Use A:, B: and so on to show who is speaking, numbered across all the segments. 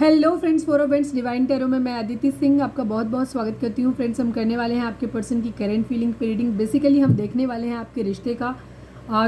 A: Hello friends, for friends divine tarot में मैं अदिति सिंह आपका बहुत बहुत स्वागत करती हूँ। फ्रेंड्स, हम करने वाले हैं आपके पर्सन की करेंट फीलिंग पे रीडिंग। बेसिकली हम देखने वाले हैं आपके रिश्ते का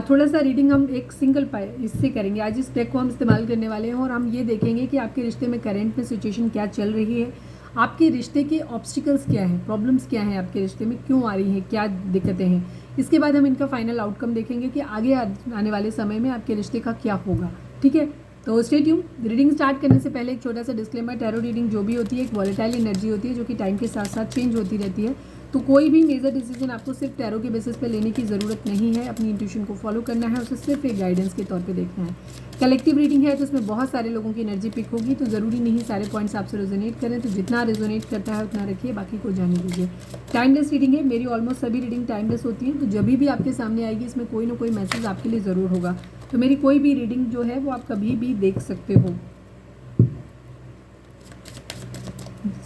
A: थोड़ा सा रीडिंग हम एक सिंगल पाए इससे करेंगे। आज इस डेक को हम इस्तेमाल करने वाले हैं और हम ये देखेंगे कि आपके रिश्ते में करेंट में सिचुएशन क्या चल रही है, आपके रिश्ते के ऑब्स्टिकल्स क्या हैं, प्रॉब्लम्स क्या हैं, आपके रिश्ते में क्यों आ रही हैं, क्या दिक्कतें हैं। इसके बाद हम इनका फाइनल आउटकम देखेंगे कि आगे आने वाले समय में आपके रिश्ते का क्या होगा। ठीक है, तो स्टे ट्यून। रीडिंग स्टार्ट करने से पहले एक छोटा सा डिस्क्लेमर, टैरो रीडिंग जो भी होती है एक वॉलेटाइल एनर्जी होती है जो कि टाइम के साथ साथ चेंज होती रहती है। तो कोई भी मेजर डिसीजन आपको सिर्फ टैरो के बेसिस पे लेने की ज़रूरत नहीं है। अपनी इंट्यूशन को फॉलो करना है, उसे सिर्फ एक गाइडेंस के तौर पे देखना है। कलेक्टिव रीडिंग है तो इसमें बहुत सारे लोगों की एनर्जी पिक होगी, तो ज़रूरी नहीं सारे पॉइंट्स आपसे रेजोनेट करें। तो जितना रेजोनेट करता है उतना रखिए, बाकी को जाने दीजिए। टाइमलेस रीडिंग है, मेरी ऑलमोस्ट सभी रीडिंग टाइमलेस होती हैं। तो जब भी आपके सामने आएगी इसमें कोई ना कोई मैसेज आपके लिए ज़रूर होगा। तो मेरी कोई भी रीडिंग जो है वो आप कभी भी देख सकते हो।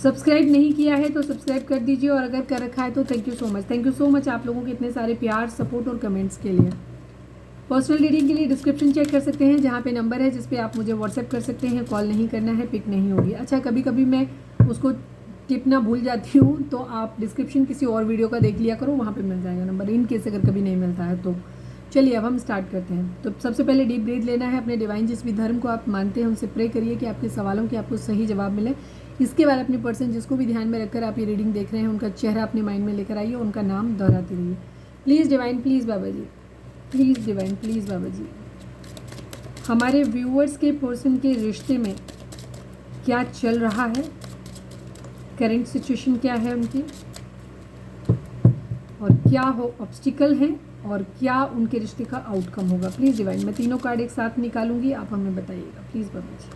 A: सब्सक्राइब नहीं किया है तो सब्सक्राइब कर दीजिए, और अगर कर रखा है तो थैंक यू सो मच आप लोगों के इतने सारे प्यार, सपोर्ट और कमेंट्स के लिए। पर्सनल रीडिंग के लिए डिस्क्रिप्शन चेक कर सकते हैं, जहाँ पे नंबर है जिस पे आप मुझे व्हाट्सएप कर सकते हैं। कॉल नहीं करना है, पिक नहीं होगी। अच्छा, कभी कभी मैं उसको टिपना भूल जाती हूँ, तो आप डिस्क्रिप्शन किसी और वीडियो का देख लिया करो, वहाँ पे मिल जाएगा नंबर, इन केस अगर कभी नहीं मिलता है तो। चलिए अब हम स्टार्ट करते हैं। तो सबसे पहले डीप ब्रीथ लेना है। अपने डिवाइन जिस भी धर्म को आप मानते हैं उनसे प्रे करिए कि आपके सवालों के आपको सही जवाब मिले। इसके बाद अपने पर्सन जिसको भी ध्यान में रखकर आप ये रीडिंग देख रहे हैं उनका चेहरा अपने माइंड में लेकर आइए, उनका नाम दोहराते रहिए। Please divine, please Baba ji, please divine, please Baba ji. हमारे व्यूअर्स के पर्सन के रिश्ते में क्या चल रहा है, करेंट सिचुएशन क्या है उनकी, और क्या हो ऑब्स्टिकल हैं, और क्या उनके रिश्ते का आउटकम होगा। प्लीज़ डिवाइन, मैं तीनों कार्ड एक साथ निकालूंगी, आप हमें बताइएगा प्लीज़ बाबा जी।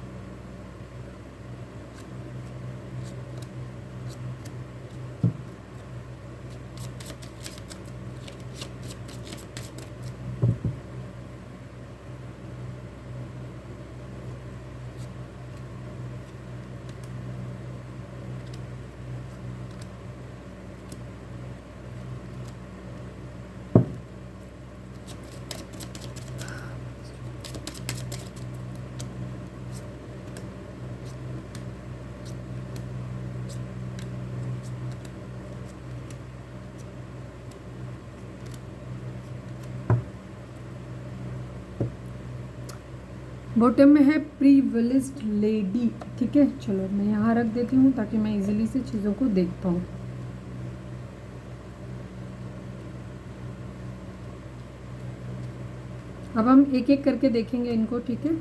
A: बॉटम में है प्रिविलेज्ड लेडी। ठीक है, चलो मैं यहाँ रख देती हूँ ताकि मैं इजीली से चीज़ों को देख पाऊँ। अब हम एक एक करके देखेंगे इनको। ठीक है,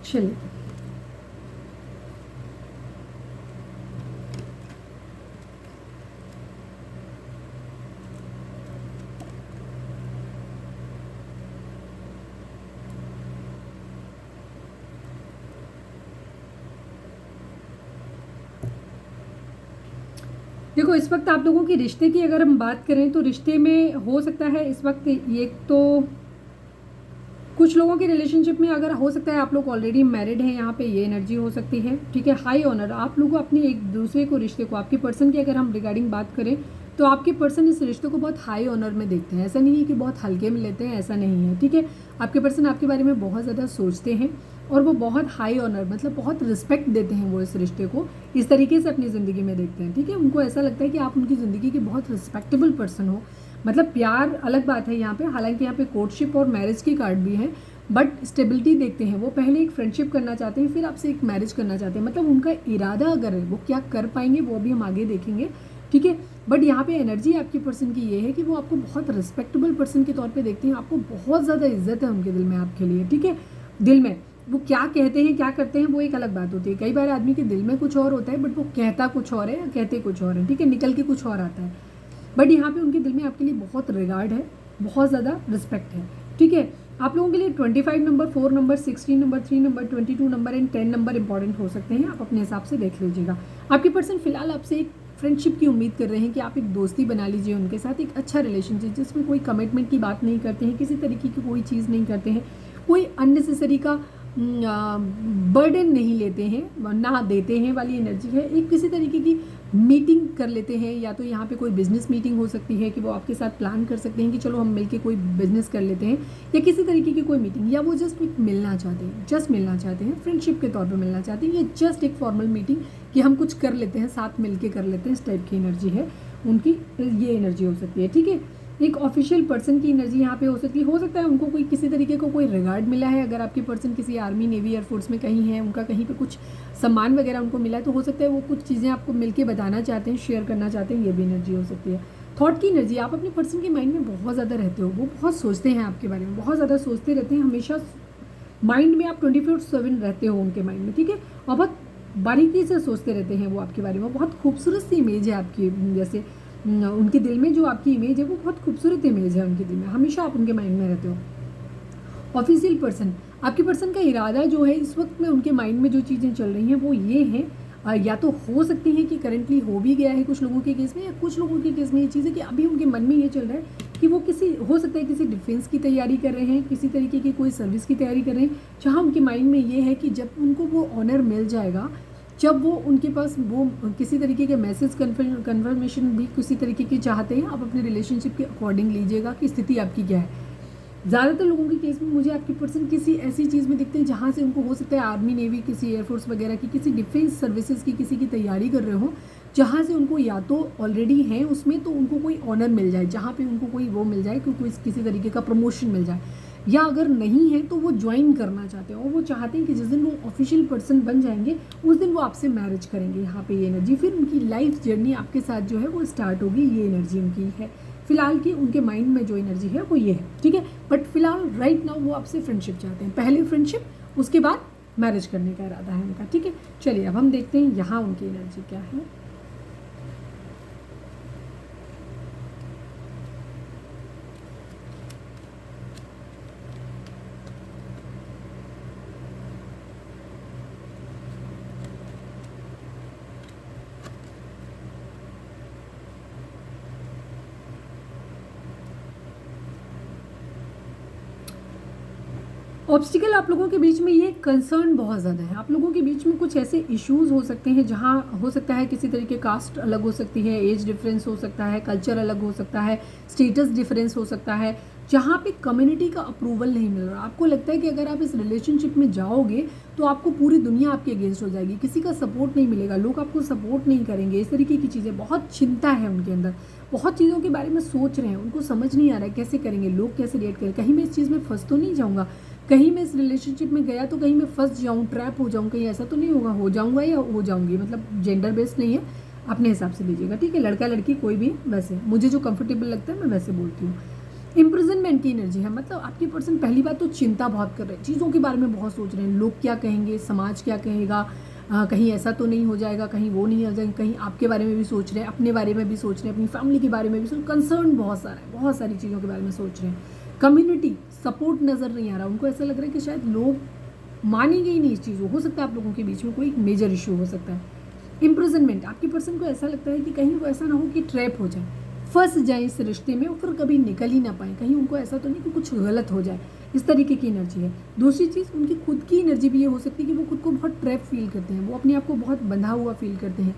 A: चलिए। देखो, इस वक्त आप लोगों के रिश्ते की अगर हम बात करें तो रिश्ते में हो सकता है इस वक्त एक तो कुछ लोगों के रिलेशनशिप में अगर हो सकता है आप लोग ऑलरेडी मैरिड हैं, यहाँ पे ये एनर्जी हो सकती है। ठीक है, हाई ऑनर, आप लोग अपने एक दूसरे को, रिश्ते को, आपके पर्सन की अगर हम रिगार्डिंग बात करें तो आपके पर्सन इस रिश्ते को बहुत हाई ऑनर में देखते हैं। ऐसा नहीं है कि बहुत हल्के में लेते हैं, ऐसा नहीं है। ठीक है, आपके पर्सन आपके बारे में बहुत ज़्यादा सोचते हैं और वो बहुत हाई ऑनर, मतलब बहुत रिस्पेक्ट देते हैं। वो इस रिश्ते को इस तरीके से अपनी ज़िंदगी में देखते हैं। ठीक है, उनको ऐसा लगता है कि आप उनकी ज़िंदगी के बहुत रिस्पेक्टेबल पर्सन हो। मतलब प्यार अलग बात है यहाँ पे, हालांकि यहाँ पे कोर्टशिप और मैरिज की कार्ड भी है, बट स्टेबिलिटी देखते हैं। वो पहले एक फ्रेंडशिप करना चाहते हैं, फिर आपसे एक मैरिज करना चाहते हैं। मतलब उनका इरादा अगर है, वो क्या कर पाएंगे वो भी हम आगे देखेंगे। ठीक है, बट यहाँ पे एनर्जी आपकी पर्सन की ये है कि वो आपको बहुत रिस्पेक्टेबल पर्सन के तौर पे देखते हैं। आपको बहुत ज़्यादा इज्जत है उनके दिल में आपके लिए। ठीक है, दिल में वो क्या कहते हैं, क्या करते हैं, वो एक अलग बात होती है। कई बार आदमी के दिल में कुछ और होता है बट वो कहता कुछ और है या कहते कुछ और है। ठीक है, निकल के कुछ और आता है। बट यहाँ पे उनके दिल में आपके लिए बहुत रिगार्ड है, बहुत ज़्यादा रिस्पेक्ट है। ठीक है, आप लोगों के लिए 25 number, 4 number, 16 number, 3 number, 22 number and 10 number important हो सकते हैं। आप अपने हिसाब से देख लीजिएगा। आपके पर्सन फिलहाल आपसे एक फ्रेंडशिप की उम्मीद कर रहे हैं कि आप एक दोस्ती बना लीजिए उनके साथ, एक अच्छा रिलेशनशिप जिसमें कोई कमिटमेंट की बात नहीं करते हैं, किसी तरीके की कोई चीज़ नहीं करते हैं, कोई अननेसेसरी का बर्डन नहीं लेते हैं, ना देते हैं वाली एनर्जी है। एक किसी तरीके की मीटिंग कर लेते हैं, या तो यहाँ पे कोई बिजनेस मीटिंग हो सकती है कि वो आपके साथ प्लान कर सकते हैं कि चलो हम मिलके कोई बिजनेस कर लेते हैं, या किसी तरीके की कोई मीटिंग, या वो जस्ट मिलना चाहते हैं, फ्रेंडशिप के तौर पे मिलना चाहते हैं, या जस्ट एक फॉर्मल मीटिंग कि हम कुछ कर लेते हैं, साथ मिलके कर लेते हैं, इस टाइप की एनर्जी है उनकी, ये एनर्जी हो सकती है। ठीक है, एक ऑफिशियल पर्सन की एनर्जी यहाँ पे हो सकती है। हो सकता है उनको कोई किसी तरीके का कोई रिगार्ड मिला है, अगर आपके पर्सन किसी आर्मी, नेवी, एयरफोर्स में कहीं है, उनका कहीं पे कुछ सम्मान वगैरह उनको मिला है, तो हो सकता है वो कुछ चीज़ें आपको मिलके बताना चाहते हैं, शेयर करना चाहते हैं, ये भी एनर्जी हो सकती है। थॉट की एनर्जी, आप अपने पर्सन के माइंड में बहुत ज़्यादा रहते हो, वो बहुत सोचते हैं आपके बारे में, बहुत ज़्यादा सोचते रहते हैं, हमेशा माइंड में आप 24/7 रहते हो उनके माइंड में। ठीक है, और बहुत बारीकी से सोचते रहते हैं वो आपके बारे में। बहुत खूबसूरत सी इमेज है आपकी, जैसे उनके दिल में जो आपकी इमेज है वो बहुत खूबसूरत इमेज है उनके दिल में, हमेशा आप उनके माइंड में रहते हो। ऑफिशियल पर्सन, आपके पर्सन का इरादा जो है इस वक्त में उनके माइंड में जो चीज़ें चल रही हैं वो ये हैं, या तो हो सकती है कि करंटली हो भी गया है कुछ लोगों के केस में, या कुछ लोगों के केस में ये चीज़ है कि अभी उनके मन में ये चल रहा है कि वो किसी, हो सकता है किसी डिफेंस की तैयारी कर रहे हैं, किसी तरीके की कोई सर्विस की तैयारी कर रहे हैं, जहाँ उनके माइंड में ये है कि जब उनको वो ऑनर मिल जाएगा, जब वो उनके पास वो किसी तरीके के मैसेज कन्फर्मेशन भी किसी तरीके की चाहते हैं, आप अपने रिलेशनशिप के अकॉर्डिंग लीजिएगा कि स्थिति आपकी क्या है। ज़्यादातर लोगों के केस में मुझे आपके पर्सन किसी ऐसी चीज़ में दिखते हैं जहाँ से उनको हो सकता है आर्मी, नेवी, किसी एयरफोर्स वगैरह की, किसी डिफेंस सर्विसेज की किसी की तैयारी कर रहे हो, जहाँ से उनको या तो ऑलरेडी हैं उसमें तो उनको कोई ऑनर मिल जाए, जहाँ पे उनको कोई वो मिल जाए, कोई किसी तरीके का प्रमोशन मिल जाए, या अगर नहीं है तो वो ज्वाइन करना चाहते हैं, और वो चाहते हैं कि जिस दिन वो ऑफिशियल पर्सन बन जाएंगे उस दिन वो आपसे मैरिज करेंगे। यहाँ पे ये एनर्जी, फिर उनकी लाइफ जर्नी आपके साथ जो है वो स्टार्ट होगी, ये एनर्जी उनकी है। फिलहाल की उनके माइंड में जो एनर्जी है वो ये है। ठीक है, बट फिलहाल राइट नाउ वो आपसे फ्रेंडशिप चाहते हैं, पहले फ्रेंडशिप, उसके बाद मैरिज करने का इरादा है उनका। ठीक है, चलिए अब हम देखते हैं यहाँ उनकी एनर्जी क्या है। ऑब्स्टिकल आप लोगों के बीच में ये कंसर्न बहुत ज़्यादा है, आप लोगों के बीच में कुछ ऐसे इश्यूज हो सकते हैं जहाँ हो सकता है किसी तरीके कास्ट अलग हो सकती है, एज डिफरेंस हो सकता है, कल्चर अलग हो सकता है, स्टेटस डिफरेंस हो सकता है, जहाँ पे कम्युनिटी का अप्रूवल नहीं मिल रहा। आपको लगता है कि अगर आप इस रिलेशनशिप में जाओगे तो आपको पूरी दुनिया आपके अगेंस्ट हो जाएगी, किसी का सपोर्ट नहीं मिलेगा, लोग आपको सपोर्ट नहीं करेंगे, इस तरीके की चीज़ें, बहुत चिंता है उनके अंदर, बहुत चीज़ों के बारे में सोच रहे हैं, उनको समझ नहीं आ रहा है कैसे करेंगे, लोग कैसे रिएक्ट करें, कहीं मैं इस चीज़ में फंस तो नहीं जाऊँगा, कहीं मैं इस रिलेशनशिप में गया तो कहीं मैं फंस जाऊँ, ट्रैप हो जाऊँ, कहीं ऐसा तो नहीं होगा, हो जाऊँगा या हो जाऊँगी, मतलब जेंडर बेस्ड नहीं है, अपने हिसाब से लीजिएगा। ठीक है, लड़का लड़की कोई भी, वैसे मुझे जो कंफर्टेबल लगता है मैं वैसे बोलती हूँ। इम्प्रिजनमेंट की एनर्जी है, मतलब आपके पर्सन पहली बात तो चिंता बहुत कर रहे हैं, चीज़ों के बारे में बहुत सोच रहे हैं, लोग क्या कहेंगे, समाज क्या कहेगा, कहीं ऐसा तो नहीं हो जाएगा, कहीं वो नहीं हो जाएगा, कहीं आपके बारे में भी सोच रहे हैं, अपने बारे में भी सोच रहे हैं, अपनी फैमिली के बारे में भी सोच, कंसर्न बहुत सारा है, बहुत सारी चीज़ों के बारे में सोच रहे हैं। कम्युनिटी सपोर्ट नज़र नहीं आ रहा, उनको ऐसा लग रहा है कि शायद लोग मानेंगे ही नहीं इस चीज़ को, हो सकता है आप लोगों के बीच में कोई मेजर इशू हो सकता है। इम्प्रिजनमेंट, आपके पर्सन को ऐसा लगता है कि कहीं वो ऐसा ना हो कि ट्रैप हो जाए, फंस जाए इस रिश्ते में और फिर कभी निकल ही ना पाए, कहीं उनको ऐसा तो नहीं कि कुछ गलत हो जाए, इस तरीके की एनर्जी है। दूसरी चीज़, उनकी खुद की एनर्जी भी ये हो सकती है कि वो खुद को बहुत ट्रैप फील करते हैं, वो अपने आप को बहुत बंधा हुआ फील करते हैं,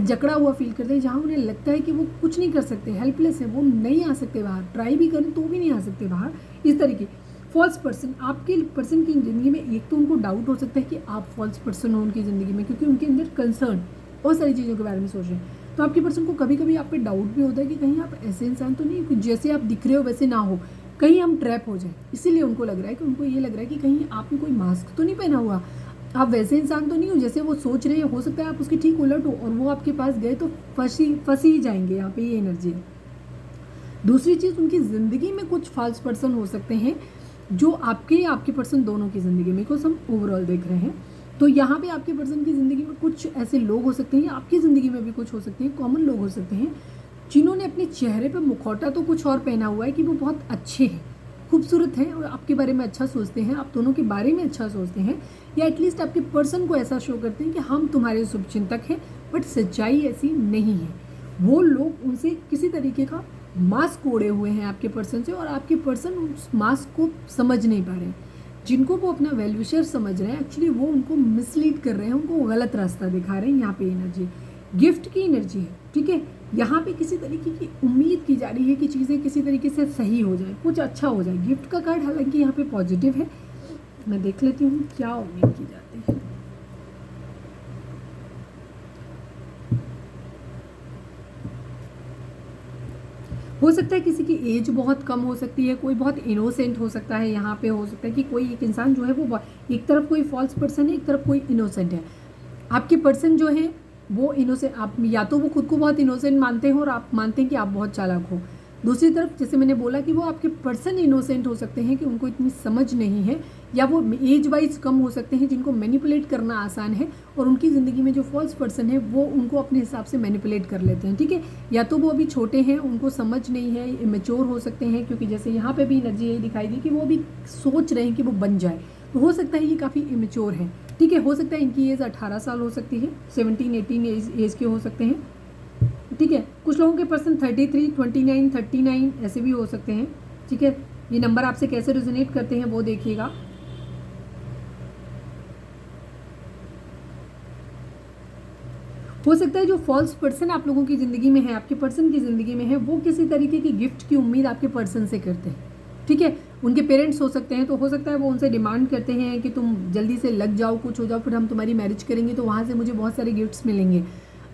A: जकड़ा हुआ फील करते हैं, जहाँ उन्हें लगता है कि वो कुछ नहीं कर सकते, हेल्पलेस है, वो नहीं आ सकते बाहर, ट्राई भी करें तो भी नहीं आ सकते बाहर, इस तरीके। फॉल्स पर्सन, आपके पर्सन की ज़िंदगी में एक तो उनको डाउट हो सकता है कि आप फॉल्स पर्सन हो उनकी ज़िंदगी में, क्योंकि उनके अंदर कंसर्न बहुत सारी चीज़ों के बारे में सोच रहे हैं, तो आपके पर्सन को कभी कभी आप पे डाउट भी होता है कि कहीं आप ऐसे इंसान तो नहीं, कुछ जैसे आप दिख रहे हो वैसे ना हो, कहीं हम ट्रैप हो जाए, इसीलिए उनको लग रहा है कि उनको ये लग रहा है कि कहीं आपने कोई मास्क तो नहीं पहना हुआ, आप वैसे इंसान तो नहीं हो जैसे वो सोच रहे हैं, हो सकता है आप उसकी ठीक उलट हो और वो आपके पास गए तो फंसी ही जाएंगे, यहाँ पे ये एनर्जी है। दूसरी चीज़, उनकी ज़िंदगी में कुछ फॉल्स पर्सन हो सकते हैं जो आपके पर्सन दोनों की ज़िंदगी में, बिकॉज हम ओवरऑल देख रहे हैं, तो यहाँ पे आपके पर्सन की ज़िंदगी में कुछ ऐसे लोग हो सकते हैं, या आपकी ज़िंदगी में भी कुछ हो सकते हैं, कॉमन लोग हो सकते हैं, जिन्होंने अपने चेहरे पर मुखौटा तो कुछ और पहना हुआ है कि वो बहुत अच्छे हैं, खूबसूरत हैं और आपके बारे में अच्छा सोचते हैं, आप दोनों के बारे में अच्छा सोचते हैं, या एटलीस्ट आपके पर्सन को ऐसा शो करते हैं कि हम तुम्हारे शुभचिंतक हैं, बट सच्चाई ऐसी नहीं है। वो लोग उनसे किसी तरीके का मास्क ओढ़े हुए हैं आपके पर्सन से, और आपके पर्सन उस मास्क को समझ नहीं पा रहे हैं, जिनको वो अपना वेलविशर समझ रहे हैं, एक्चुअली वो उनको मिसलीड कर रहे हैं, उनको गलत रास्ता दिखा रहे हैं। यहाँ पे एनर्जी गिफ्ट की एनर्जी है, ठीक है। यहाँ पे किसी तरीके की उम्मीद की जा रही है कि चीज़ें किसी तरीके से सही हो जाए, कुछ अच्छा हो जाए। गिफ्ट का कार्ड हालांकि यहाँ पे पॉजिटिव है। मैं देख लेती हूँ क्या उम्मीद की जाती है। हो सकता है किसी की एज बहुत कम हो सकती है, कोई बहुत इनोसेंट हो सकता है। यहाँ पे हो सकता है कि कोई एक इंसान जो है वो एक तरफ कोई फॉल्स पर्सन है, एक तरफ कोई इनोसेंट है। आपके पर्सन जो है वो इनोसेंट, आप या तो वो खुद को बहुत इनोसेंट मानते हो और आप मानते हैं कि आप बहुत चालाक हो। दूसरी तरफ जैसे मैंने बोला कि वो आपके पर्सन इनोसेंट हो सकते हैं कि उनको इतनी समझ नहीं है, या वो एज वाइज कम हो सकते हैं जिनको मैनिपुलेट करना आसान है, और उनकी ज़िंदगी में जो फॉल्स पर्सन है वो उनको अपने हिसाब से मैनिपुलेट कर लेते हैं, ठीक है। या तो वो अभी छोटे हैं, उनको समझ नहीं है, इमेच्योर हो सकते हैं, क्योंकि जैसे यहाँ पे भी एनर्जी यही दिखाई दी कि वो भी सोच रहे हैं कि वो बन जाए, तो हो सकता है ये काफ़ी इमेच्योर है, ठीक है। हो सकता है इनकी एज 18 साल हो सकती है, 17-18 एज के हो सकते हैं, ठीक है। कुछ लोगों के पर्सन 33, 29, 39 ऐसे भी हो सकते हैं, ठीक है। ये नंबर आपसे कैसे रेजोनेट करते हैं वो देखिएगा। हो सकता है जो फॉल्स पर्सन आप लोगों की ज़िंदगी में है, आपके पर्सन की ज़िंदगी में है, वो किसी तरीके की गिफ्ट की उम्मीद आपके पर्सन से करते हैं, ठीक है। उनके पेरेंट्स हो सकते हैं, तो हो सकता है वो उनसे डिमांड करते हैं कि तुम जल्दी से लग जाओ, कुछ हो जाओ, फिर हम तुम्हारी मैरिज करेंगे तो वहाँ से मुझे बहुत सारे गिफ्ट्स मिलेंगे,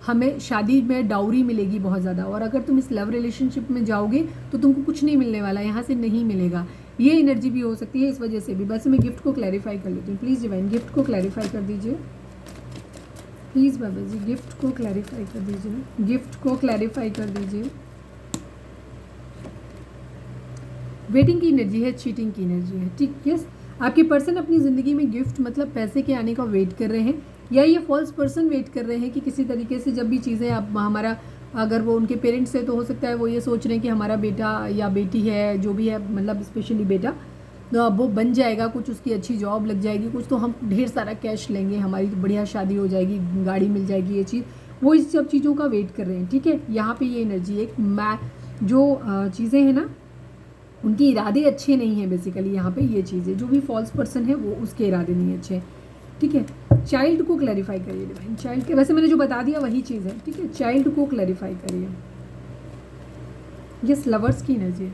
A: हमें शादी में डाउरी मिलेगी बहुत ज़्यादा, और अगर तुम इस लव रिलेशनशिप में जाओगे तो तुमको कुछ नहीं मिलने वाला, यहाँ से नहीं मिलेगा। ये एनर्जी भी हो सकती है इस वजह से भी। बस मैं गिफ्ट को क्लैरिफाई कर लेती हूँ, प्लीज़ डिवाइन गिफ्ट को क्लैरिफाई कर दीजिए, प्लीज़ बाबा जी गिफ्ट को क्लैरिफाई कर दीजिए, गिफ्ट को क्लैरिफाई कर दीजिए। वेटिंग की एनर्जी है, चीटिंग की एनर्जी है, ठीक। यस, आपके पर्सन अपनी ज़िंदगी में गिफ्ट मतलब पैसे के आने का वेट कर रहे हैं, या ये फॉल्स पर्सन वेट कर रहे हैं कि किसी तरीके से जब भी चीज़ें अब हमारा, अगर वो उनके पेरेंट्स है तो हो सकता है वो ये सोच रहे हैं कि हमारा बेटा या बेटी है, जो भी है, मतलब स्पेशली बेटा, तो अब वो बन जाएगा, कुछ उसकी अच्छी जॉब लग जाएगी, कुछ तो हम ढेर सारा कैश लेंगे, हमारी तो बढ़िया शादी हो जाएगी, गाड़ी मिल जाएगी, ये चीज़, वो इस सब चीज़ों का वेट कर रहे हैं, ठीक है। यहाँ पे ये एनर्जी एक जो चीज़ें हैं ना, उनके इरादे अच्छे नहीं हैं बेसिकली। यहाँ पे ये चीज़ें, जो भी फॉल्स पर्सन है वो उसके इरादे नहीं अच्छे, ठीक है। चाइल्ड को क्लैरिफाई करिए डिवाइन, चाइल्ड के, वैसे मैंने जो बता दिया वही चीज़ है, ठीक है। चाइल्ड को क्लैरिफाई करिए। यस, लवर्स की एनर्जी है।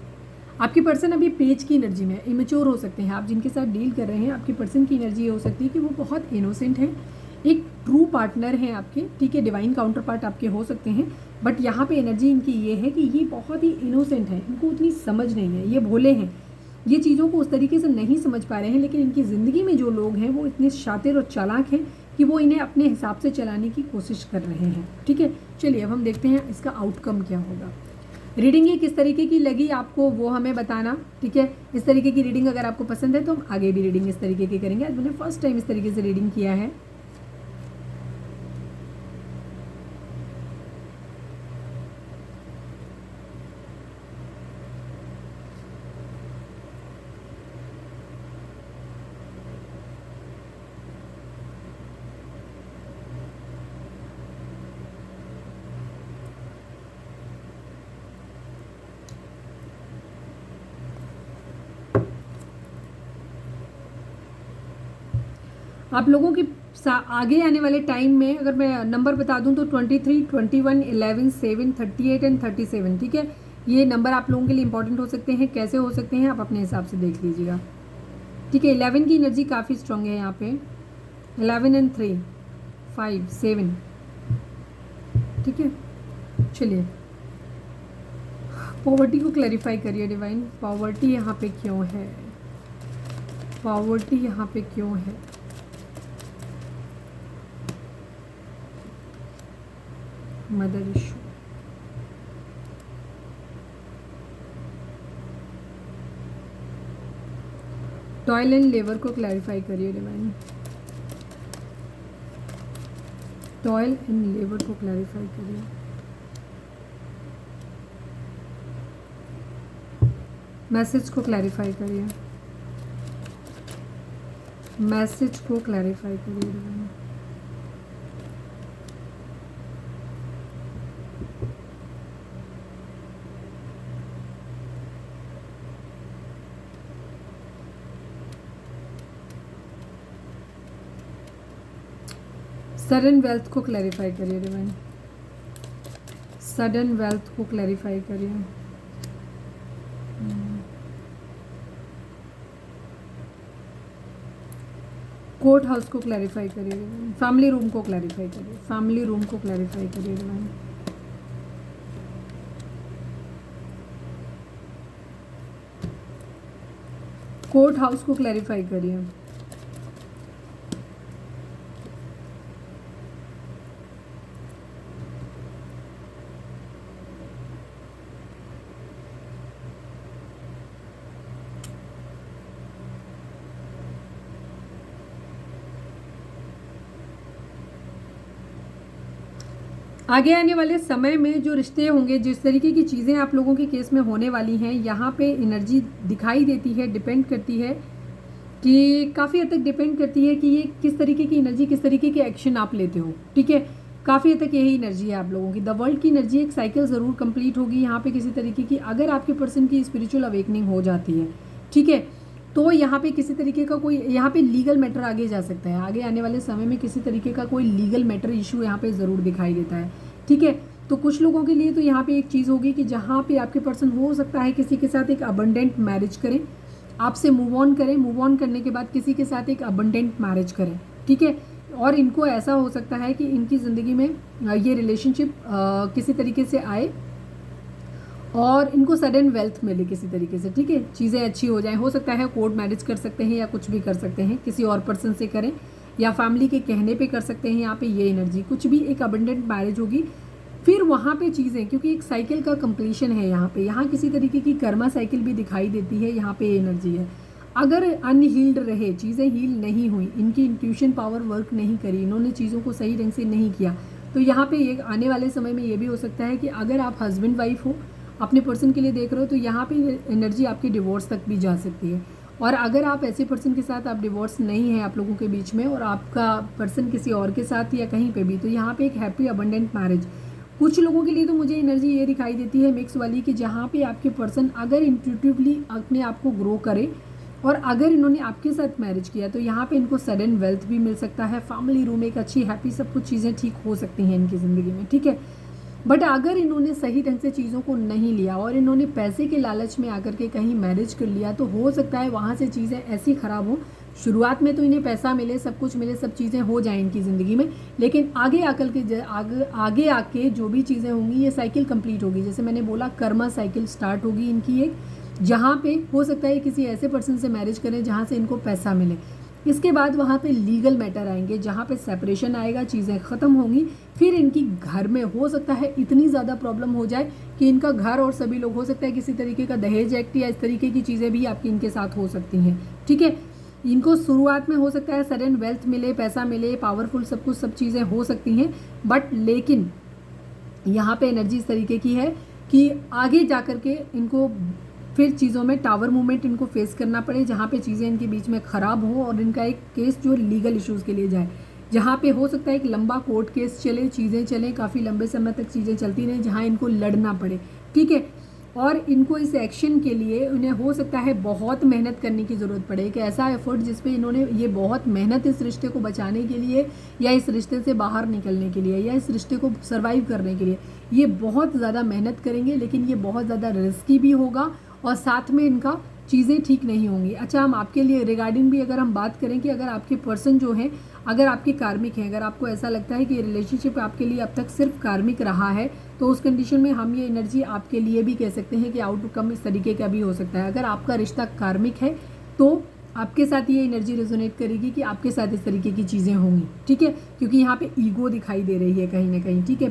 A: आपके पर्सन अभी पेज की एनर्जी में इमेच्योर हो सकते हैं। आप जिनके साथ डील कर रहे हैं, आपके पर्सन की एनर्जी ये हो सकती है कि वो बहुत इनोसेंट हैं, एक ट्रू पार्टनर हैं आपके, ठीक है। डिवाइन काउंटर पार्ट आपके हो सकते हैं, बट यहाँ पे एनर्जी इनकी ये है कि ये बहुत ही इनोसेंट है, इनको उतनी समझ नहीं है, ये भोले हैं, ये चीज़ों को उस तरीके से नहीं समझ पा रहे हैं, लेकिन इनकी ज़िंदगी में जो लोग हैं वो इतने शातिर और चालाक हैं कि वो इन्हें अपने हिसाब से चलाने की कोशिश कर रहे हैं, ठीक है। चलिए अब हम देखते हैं इसका आउटकम क्या होगा। रीडिंग ये किस तरीके की लगी आपको वो हमें बताना, ठीक है। इस तरीके की रीडिंग अगर आपको पसंद है तो हम आगे भी रीडिंग इस तरीके की करेंगे। आज मैंने फर्स्ट टाइम इस तरीके से रीडिंग किया है। आप लोगों की आगे आने वाले टाइम में अगर मैं नंबर बता दूं तो 23, 21, 11, 7, 38 एंड 37, ठीक है। ये नंबर आप लोगों के लिए इंपॉर्टेंट हो सकते हैं। कैसे हो सकते हैं आप अपने हिसाब से देख लीजिएगा, ठीक है। 11 की एनर्जी काफ़ी स्ट्रांग है यहाँ पे, 11 एंड 3, 5, 7, ठीक है। चलिए पॉवर्टी को क्लैरिफाई करिए डिवाइन, पॉवर्टी यहाँ पे क्यों है, पॉवर्टी यहाँ पे क्यों है। Mother issue, toil and labour को क्लैरिफाई करिए डिवाइन, टॉयल एंड लेबर को क्लैरिफाई करिए। मैसेज को क्लैरिफाई करिए, मैसेज को क्लैरिफाई करिए डिवाइन। सडन वेल्थ को क्लैरिफाई करिए डिवाइन, सडन वेल्थ को क्लैरिफाई करिए। कोर्ट हाउस को क्लैरिफाई करिए। फैमिली रूम को क्लैरिफाई करिए। फैमिली रूम को क्लैरिफाई करिए। कोर्ट हाउस को क्लैरिफाई करिए। आगे आने वाले समय में जो रिश्ते होंगे, जिस तरीके की चीज़ें आप लोगों के केस में होने वाली हैं, यहाँ पे एनर्जी दिखाई देती है, डिपेंड करती है कि काफ़ी हद तक डिपेंड करती है कि ये किस तरीके की एनर्जी, किस तरीके के एक्शन आप लेते हो। ठीक है, काफ़ी हद तक यही एनर्जी है आप लोगों की। द वर्ल्ड की एनर्जी एक साइकिल ज़रूर कंप्लीट होगी यहाँ पे किसी तरीके की, अगर आपके पर्सन की स्पिरिचुअल अवेकनिंग हो जाती है। ठीक है, तो यहाँ पे किसी तरीके का कोई यहाँ पे लीगल मैटर आगे जा सकता है। आगे आने वाले समय में किसी तरीके का कोई लीगल मैटर इशू यहाँ पे ज़रूर दिखाई देता है। ठीक है, तो कुछ लोगों के लिए तो यहाँ पे एक चीज़ होगी कि जहाँ पे आपके पर्सन हो सकता है किसी के साथ एक अबंडेंट मैरिज करें, आपसे मूव ऑन करें, मूव ऑन करने के बाद किसी के साथ एक अबंडेंट मैरिज करें। ठीक है, और इनको ऐसा हो सकता है कि इनकी ज़िंदगी में ये रिलेशनशिप किसी तरीके से आए और इनको सडन वेल्थ मिले किसी तरीके से। ठीक है, चीज़ें अच्छी हो जाएं। हो सकता है कोर्ट मैरिज कर सकते हैं या कुछ भी कर सकते हैं, किसी और पर्सन से करें या फैमिली के कहने पे कर सकते हैं। यहाँ पे ये एनर्जी कुछ भी एक अबंडेंट मैरिज होगी। फिर वहाँ पे चीज़ें, क्योंकि एक साइकिल का कंप्लीशन है यहाँ पे, यहाँ किसी तरीके की कर्मा साइकिल भी दिखाई देती है। यहाँ पे एनर्जी है, अगर अनहील्ड रहे, चीज़ें हील नहीं हुई, इनकी इंट्यूशन पावर वर्क नहीं करी, इन्होंने चीज़ों को सही ढंग से नहीं किया, तो यहाँ पे ये आने वाले समय में ये भी हो सकता है कि अगर आप हस्बैंड वाइफ हो, अपने पर्सन के लिए देख रहे हो, तो यहाँ पे एनर्जी आपकी डिवोर्स तक भी जा सकती है। और अगर आप ऐसे पर्सन के साथ, आप डिवोर्स नहीं है आप लोगों के बीच में और आपका पर्सन किसी और के साथ या कहीं पे भी, तो यहाँ पे एक हैप्पी अबंडेंट मैरिज। कुछ लोगों के लिए तो मुझे एनर्जी ये दिखाई देती है मिक्स वाली, कि जहाँ पे आपके पर्सन अगर इंट्यूटिवली अपने आप को ग्रो करे और अगर इन्होंने आपके साथ मैरिज किया, तो यहाँ पे इनको सडन वेल्थ भी मिल सकता है। फैमिली रूम एक अच्छी हैप्पी, सब कुछ चीज़ें ठीक हो सकती हैं इनकी ज़िंदगी में। ठीक है, बट अगर इन्होंने सही ढंग से चीज़ों को नहीं लिया और इन्होंने पैसे के लालच में आकर के कहीं मैरिज कर लिया, तो हो सकता है वहाँ से चीज़ें ऐसी ख़राब हो। शुरुआत में तो इन्हें पैसा मिले, सब कुछ मिले, सब चीज़ें हो जाएं इनकी ज़िंदगी में, लेकिन आगे आगे आके जो भी चीज़ें होंगी, ये साइकिल कंप्लीट होगी। जैसे मैंने बोला, कर्मा साइकिल स्टार्ट होगी इनकी एक, जहाँ पे हो सकता है किसी ऐसे पर्सन से मैरिज करें जहाँ से इनको पैसा मिले। इसके बाद वहाँ पे लीगल मैटर आएंगे, जहाँ पे सेपरेशन आएगा, चीज़ें ख़त्म होंगी। फिर इनकी घर में हो सकता है इतनी ज़्यादा प्रॉब्लम हो जाए कि इनका घर और सभी लोग, हो सकता है किसी तरीके का दहेज एक्ट या इस तरीके की चीज़ें भी आपकी इनके साथ हो सकती हैं। ठीक है, इनको शुरुआत में हो सकता है सडन वेल्थ मिले, पैसा मिले, पावरफुल, सब कुछ, सब चीज़ें हो सकती हैं, बट लेकिन यहाँ पे एनर्जी इस तरीके की है कि आगे जा कर के इनको फिर चीज़ों में टावर मूवमेंट इनको फेस करना पड़े, जहाँ पे चीज़ें इनके बीच में ख़राब हो और इनका एक केस जो लीगल इश्यूज़ के लिए जाए, जहाँ पे हो सकता है एक लंबा कोर्ट केस चले, चीज़ें चलें, काफ़ी लंबे समय तक चीज़ें चलती रहें, जहाँ इनको लड़ना पड़े। ठीक है, और इनको इस एक्शन के लिए उन्हें हो सकता है बहुत मेहनत करने की ज़रूरत पड़े, कि ऐसा एफर्ट जिस पे इन्होंने ये बहुत मेहनत इस रिश्ते को बचाने के लिए या इस रिश्ते से बाहर निकलने के लिए या इस रिश्ते को सर्वाइव करने के लिए ये बहुत ज़्यादा मेहनत करेंगे, लेकिन ये बहुत ज़्यादा रिस्की भी होगा और साथ में इनका चीज़ें ठीक नहीं होंगी। अच्छा, हम आपके लिए रिगार्डिंग भी अगर हम बात करें कि अगर आपके पर्सन जो हैं, अगर आपके कार्मिक हैं, अगर आपको ऐसा लगता है कि ये रिलेशनशिप आपके लिए अब तक सिर्फ कार्मिक रहा है, तो उस कंडीशन में हम ये एनर्जी आपके लिए भी कह सकते हैं कि आउटकम इस तरीके का भी हो सकता है। अगर आपका रिश्ता कार्मिक है तो आपके साथ ये एनर्जी रेजोनेट करेगी कि आपके साथ इस तरीके की चीज़ें होंगी। ठीक है, क्योंकि यहाँ पे ईगो दिखाई दे रही है कहीं ना कहीं। ठीक है,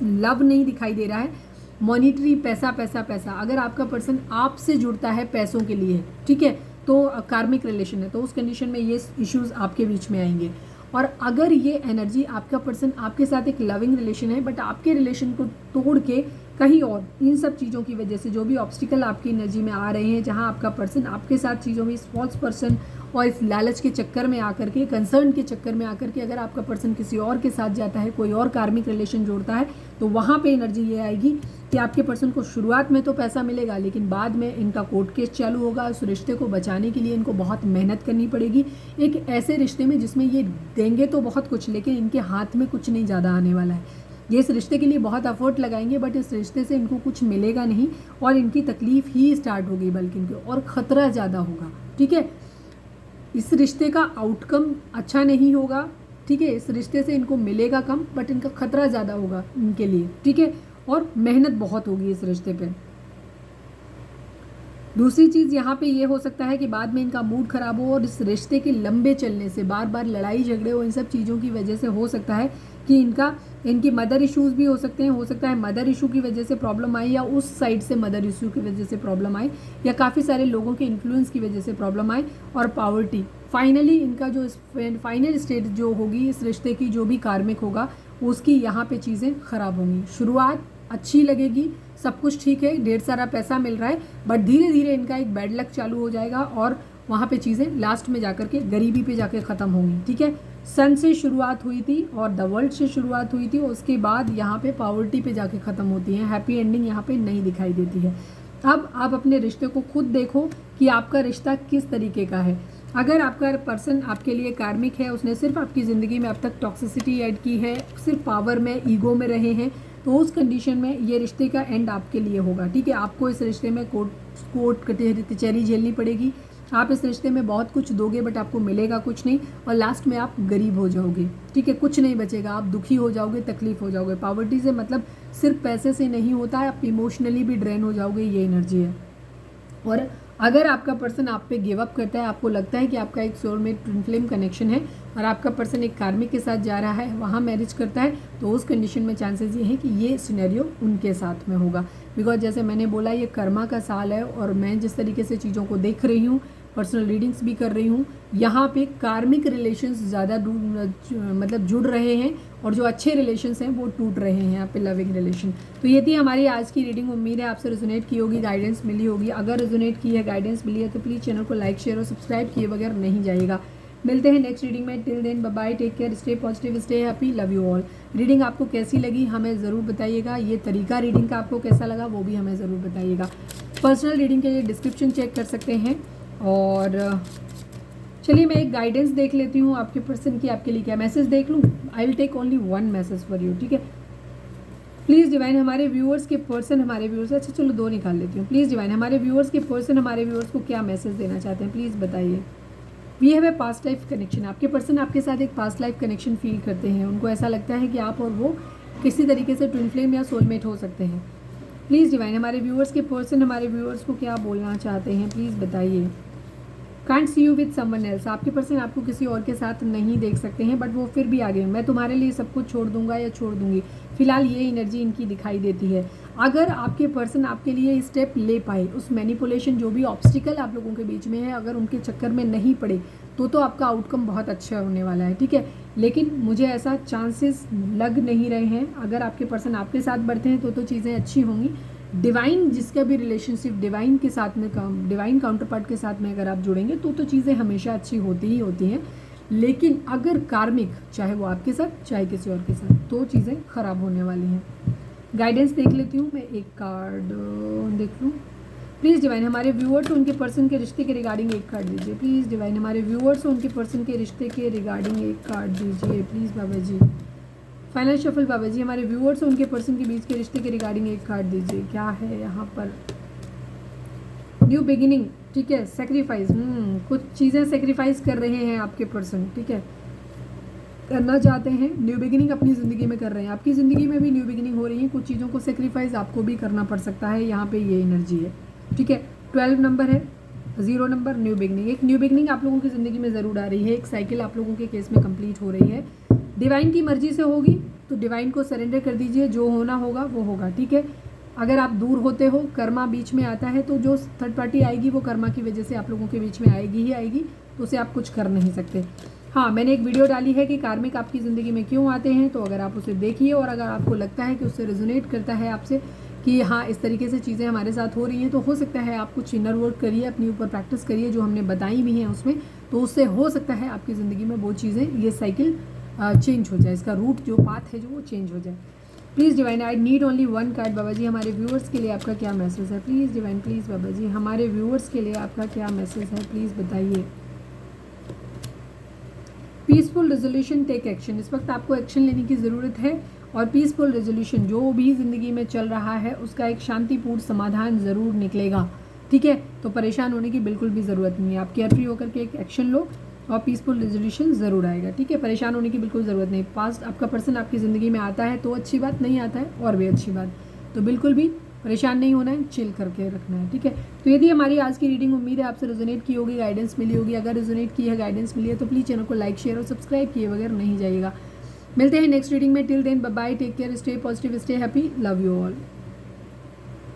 A: लव नहीं दिखाई दे रहा है, मॉनिटरी, पैसा पैसा पैसा। अगर आपका पर्सन आपसे जुड़ता है पैसों के लिए, ठीक है, तो कार्मिक रिलेशन है, तो उस कंडीशन में ये इश्यूज आपके बीच में आएंगे। और अगर ये एनर्जी, आपका पर्सन आपके साथ एक लविंग रिलेशन है, बट आपके रिलेशन को तोड़ के कहीं और इन सब चीज़ों की वजह से जो भी ऑब्स्टिकल आपकी एनर्जी में आ रहे हैं, जहां आपका पर्सन आपके साथ चीज़ों में इस फॉल्स पर्सन और इस लालच के चक्कर में आकर के, कंसर्न के चक्कर में आकर के अगर आपका पर्सन किसी और के साथ जाता है, कोई और कार्मिक रिलेशन जोड़ता है, तो वहाँ पे एनर्जी ये आएगी कि आपके पर्सन को शुरुआत में तो पैसा मिलेगा, लेकिन बाद में इनका कोर्ट केस चालू होगा। उस रिश्ते को बचाने के लिए इनको बहुत मेहनत करनी पड़ेगी, एक ऐसे रिश्ते में जिसमें ये देंगे तो बहुत कुछ, लेकिन इनके हाथ में कुछ नहीं ज़्यादा आने वाला है। ये इस रिश्ते के लिए बहुत एफर्ट लगाएंगे, बट इस रिश्ते से इनको कुछ मिलेगा नहीं और इनकी तकलीफ ही स्टार्ट होगी बल्कि इनको, और ख़तरा ज़्यादा होगा। ठीक है, इस रिश्ते का आउटकम अच्छा नहीं होगा। ठीक है, इस रिश्ते से इनको मिलेगा कम, बट इनका खतरा ज़्यादा होगा इनके लिए। ठीक है, और मेहनत बहुत होगी इस रिश्ते पे। दूसरी चीज़ यहाँ पे ये हो सकता है कि बाद में इनका मूड ख़राब हो और इस रिश्ते के लंबे चलने से, बार बार लड़ाई झगड़े हो, इन सब चीज़ों की वजह से हो सकता है कि इनकी मदर इश्यूज़ भी हो सकते हैं। हो सकता है मदर इशू की वजह से प्रॉब्लम आई, या उस साइड से मदर इशू की वजह से प्रॉब्लम आई, या काफ़ी सारे लोगों के इन्फ्लुएंस की वजह से प्रॉब्लम आई। और पावर्टी, फाइनली इनका जो फाइनल स्टेट जो होगी इस रिश्ते की, जो भी कार्मिक होगा उसकी यहाँ पे चीज़ें ख़राब होंगी। शुरुआत अच्छी लगेगी, सब कुछ ठीक है, ढेर सारा पैसा मिल रहा है, बट धीरे धीरे इनका एक बैड लक चालू हो जाएगा और वहाँ पे चीज़ें लास्ट में जाकर के गरीबी पे जाके ख़त्म होंगी। ठीक है, सन से शुरुआत हुई थी और द वर्ल्ड से शुरुआत हुई थी, उसके बाद यहाँ पे पावर्टी पे जाके ख़त्म होती है। हैप्पी एंडिंग यहाँ पे नहीं दिखाई देती है। अब आप अपने रिश्ते को खुद देखो कि आपका रिश्ता किस तरीके का है। अगर आपका पर्सन आपके लिए कार्मिक है, उसने सिर्फ आपकी ज़िंदगी में अब तक टॉक्सिसिटी ऐड की है, सिर्फ पावर में, ईगो में रहे हैं, तो उस कंडीशन में ये रिश्ते का एंड आपके लिए होगा। ठीक है, आपको इस रिश्ते में कोर्ट कचहरी झेलनी पड़ेगी। आप इस रिश्ते में बहुत कुछ दोगे बट आपको मिलेगा कुछ नहीं, और लास्ट में आप गरीब हो जाओगे। ठीक है, कुछ नहीं बचेगा, आप दुखी हो जाओगे, तकलीफ हो जाओगे। पावर्टी से मतलब सिर्फ पैसे से नहीं होता है, आप इमोशनली भी ड्रेन हो जाओगे, ये एनर्जी है। और अगर आपका पर्सन आप पे गिव अप करता है, आपको लगता है कि आपका एक सोलमेट ट्विन फ्लेम कनेक्शन है और आपका पर्सन एक कार्मिक के साथ जा रहा है, वहाँ मैरिज करता है, तो उस कंडीशन में चांसेस ये हैं कि ये सिनेरियो उनके साथ में होगा। बिकॉज जैसे मैंने बोला, ये कर्मा का साल है और मैं जिस तरीके से चीज़ों को देख रही हूँ, पर्सनल रीडिंग्स भी कर रही हूँ, यहाँ पे कार्मिक रिलेशंस ज़्यादा मतलब जुड़ रहे हैं और जो अच्छे रिलेशंस हैं वो टूट रहे हैं यहाँ पे, लविंग रिलेशन। तो ये थी हमारी आज की रीडिंग। उम्मीद है आपसे रेजोनेट की होगी, गाइडेंस मिली होगी। अगर रेजोनेट की है, गाइडेंस मिली है, तो प्लीज़ चैनल को लाइक, शेयर और सब्सक्राइब किए बगैर नहीं जाइएगा। मिलते हैं नेक्स्ट रीडिंग में। Till then bye bye, take care, stay positive, stay happy, love you all. Reading आपको कैसी लगी हमें ज़रूर बताइएगा। ये तरीका रीडिंग का आपको कैसा लगा वो भी हमें ज़रूर बताइएगा। पर्सनल रीडिंग के लिए डिस्क्रिप्शन चेक कर सकते हैं। और चलिए मैं एक गाइडेंस देख लेती हूँ आपके पर्सन की, आपके लिए क्या मैसेज देख लूँ। I will take only one message for you. ठीक है, प्लीज़ डिवाइन हमारे व्यूअर्स के पर्सन, हमारे व्यूअर्स, अच्छा चलो दो निकाल लेती हूँ। प्लीज़ डिवाइन हमारे व्यूअर्स के पर्सन हमारे व्यूअर्स को क्या मैसेज देना चाहते हैं, प्लीज़ बताइए। We have a past life connection. आपके पर्सन आपके साथ एक पास्ट लाइफ कनेक्शन फील करते हैं। उनको ऐसा लगता है कि आप और वो किसी तरीके से ट्विन फ्लेम या सोलमेट हो सकते हैं। प्लीज़ डिवाइन हमारे व्यूअर्स के पर्सन हमारे व्यूअर्स को क्या बोलना चाहते हैं, प्लीज़ बताइए। Can't see you with someone else. आपके पर्सन आपको किसी और के साथ नहीं देख सकते हैं, बट वो फिर भी आगे, मैं तुम्हारे लिए सब कुछ छोड़ दूंगा या छोड़ दूंगी, फिलहाल ये एनर्जी इनकी दिखाई देती है। अगर आपके पर्सन आपके लिए स्टेप ले पाए, उस मैनिपुलेशन जो भी ऑब्स्टिकल आप लोगों के बीच में है, अगर उनके चक्कर में नहीं पड़े, तो आपका आउटकम बहुत अच्छा होने वाला है। ठीक है, लेकिन मुझे ऐसा चांसेस लग नहीं रहे हैं। अगर आपके पर्सन आपके साथ बढ़ते हैं तो चीज़ें अच्छी होंगी। डिवाइन जिसका भी रिलेशनशिप डिवाइन के साथ में, डिवाइन काउंटर पार्ट के साथ में अगर आप जुड़ेंगे तो चीज़ें हमेशा अच्छी होती ही होती हैं। लेकिन अगर कार्मिक, चाहे वो आपके साथ चाहे किसी और के साथ, तो चीज़ें खराब होने वाली हैं। गाइडेंस देख लेती हूँ मैं, एक कार्ड देख लूँ। प्लीज़ डिवाइन हमारे व्यूअर्स और उनके पर्सन के रिश्ते के रिगार्डिंग एक कार्ड दीजिए। प्लीज़ डिवाइन हमारे व्यूअर्स और उनके पर्सन के रिश्ते के रिगार्डिंग एक कार्ड दीजिए please Baba ji. Final shuffle Baba ji, हमारे व्यूअर्स और उनके पर्सन के बीच के रिश्ते के रिगार्डिंग एक कार्ड दीजिए। क्या है यहाँ पर? New beginning. ठीक है, सेक्रीफाइस। कुछ चीज़ें सेक्रीफाइस कर रहे हैं आपके पर्सन। ठीक है, करना चाहते हैं, न्यू बिगिनिंग अपनी ज़िंदगी में कर रहे हैं। आपकी ज़िंदगी में भी न्यू बिगिनिंग हो रही है, कुछ चीज़ों को सेक्रीफाइस आपको भी करना पड़ सकता है। यहाँ पे ये एनर्जी है। ठीक है, 12 नंबर है, 0 नंबर, न्यू बिगिनिंग। एक न्यू बिगिनिंग आप लोगों की ज़िंदगी में ज़रूर आ रही है। एक साइकिल आप लोगों के केस में कंप्लीट हो रही है। डिवाइन की मर्जी से होगी तो डिवाइन को सरेंडर कर दीजिए, जो होना होगा वो होगा। ठीक है, अगर आप दूर होते हो, कर्मा बीच में आता है, तो जो थर्ड पार्टी आएगी वो कर्मा की वजह से आप लोगों के बीच में आएगी ही आएगी, तो उसे आप कुछ कर नहीं सकते। हाँ, मैंने एक वीडियो डाली है कि कार्मिक आपकी ज़िंदगी में क्यों आते हैं, तो अगर आप उसे देखिए और अगर आपको लगता है कि उससे रेजोनेट करता है आपसे कि हाँ इस तरीके से चीज़ें हमारे साथ हो रही हैं, तो हो सकता है आप कुछ इनर वर्क करिए, अपने ऊपर प्रैक्टिस करिए जो हमने बताई भी हैं उसमें, तो उससे हो सकता है आपकी ज़िंदगी में वो चीज़ें, ये साइकिल चेंज हो जाए, इसका रूट जो पाथ है जो वो चेंज हो जाए। Please divine, I need only one card. Baba ji हमारे व्यूअर्स के लिए आपका क्या मैसेज है? Please divine, please Baba ji हमारे व्यूअर्स के लिए आपका क्या मैसेज है, प्लीज़ बताइए। Peaceful resolution, take action. इस वक्त आपको एक्शन लेने की ज़रूरत है और पीसफुल रेजोल्यूशन, जो भी ज़िंदगी में चल रहा है उसका एक शांतिपूर्ण समाधान ज़रूर निकलेगा। ठीक है, तो परेशान होने की बिल्कुल भी ज़रूरत नहीं है। आप केयरफ्री होकर के एक एक्शन लो और पीसफुल रेजोल्यूशन ज़रूर आएगा। ठीक है, परेशान होने की बिल्कुल ज़रूरत नहीं। पास्ट आपका पर्सन आपकी ज़िंदगी में आता है तो अच्छी बात, नहीं आता है और भी अच्छी बात। तो बिल्कुल भी परेशान नहीं होना है, चिल करके रखना है। ठीक है, तो यदि हमारी आज की रीडिंग उम्मीद है आपसे रेजोनेट की होगी, गाइडेंस मिली होगी। अगर रेजोनेट की है, गाइडेंस मिली है तो प्लीज़ चैनल को लाइक शेयर और सब्सक्राइब किए बगैर नहीं जाइएगा। मिलते हैं नेक्स्ट रीडिंग में। Till then bye bye, take care, stay positive, stay happy, love you all.